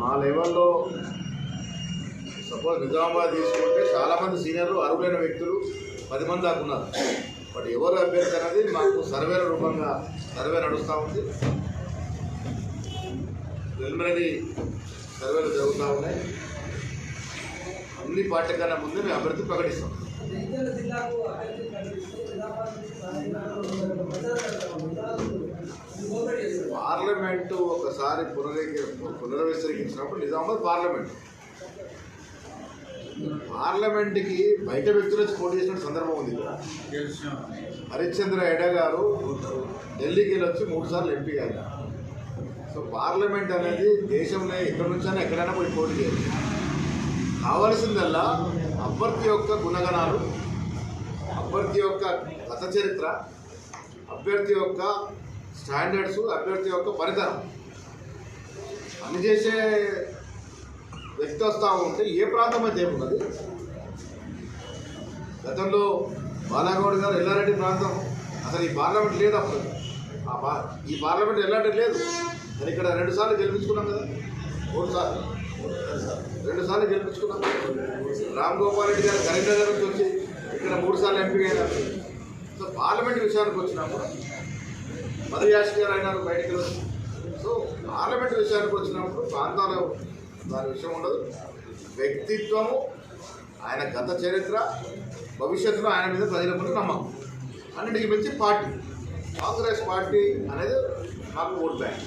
మా లెవెల్లో సపోజ్ నిజామాబాద్ తీసుకుంటే చాలామంది సీనియర్లు అర్హులైన వ్యక్తులు 10 మంది దాకా ఉన్నారు. బట్ ఎవరు అభ్యర్థి అనేది మాకు సర్వేల రూపంగా సర్వే నడుస్తూ ఉంది. ప్రిలిమినరీ సర్వేలు జరుగుతూ ఉన్నాయి. అన్ని పార్టీ కన్నా ముందే మేము అభ్యర్థి ప్రకటిస్తాం. పార్లమెంటు ఒకసారి పునర్విస్తరించినప్పుడు నిజామాబాద్ పార్లమెంట్కి బయట వ్యక్తులు వచ్చి పోటీ చేసిన సందర్భం ఉంది. హరిశ్చంద్ర ఎడ గారు ఢిల్లీకి వెళ్ళి వచ్చి 3 సార్లు ఎంపీ అయ్యారు. సో పార్లమెంట్ అనేది దేశంలో ఎక్కడి నుంచైనా ఎక్కడైనా పోయి పోటీ చేయాలి. కావాల్సిందల్లా అభ్యర్థి యొక్క గుణగణాలు, అభ్యర్థి యొక్క గత చరిత్ర, అభ్యర్థి యొక్క స్టాండర్డ్స్, అభ్యర్థి యొక్క పరితరం అన్ని చేసే వ్యక్తి వస్తూ ఉంటే ఏ ప్రాంతం అయితే ఏమున్నది. గతంలో బాలాగౌడ్ గారు ఎల్లారెడ్డి ప్రాంతం అసలు ఈ పార్లమెంట్ లేదు. అప్పుడు ఈ పార్లమెంట్ ఎల్లారెడ్డి లేదు. మరి ఇక్కడ 2 సార్లు గెలిపించుకున్నాం కదా, 3 సార్లు 2 సార్లు గెలిపించుకున్నాం. రామ్ గోపాల్ రెడ్డి గారు కరీంనగర్ నుంచి వచ్చి ఇక్కడ 3 సార్లు ఎంపీ అయినారు. సో పార్లమెంట్ విషయానికి వచ్చినప్పుడు మధుయాష్ గారు అయినారు బయటికి వచ్చి. సో పార్లమెంట్ విషయానికి వచ్చినప్పుడు ప్రాంతాలు దాని విషయం ఉండదు. వ్యక్తిత్వము, ఆయన గత చరిత్ర, భవిష్యత్తులో ఆయన మీద ప్రజలకు నమ్మకం, అన్నింటికి మించి పార్టీ. కాంగ్రెస్ పార్టీ అనేది మాకు ఓట్ బ్యాంక్.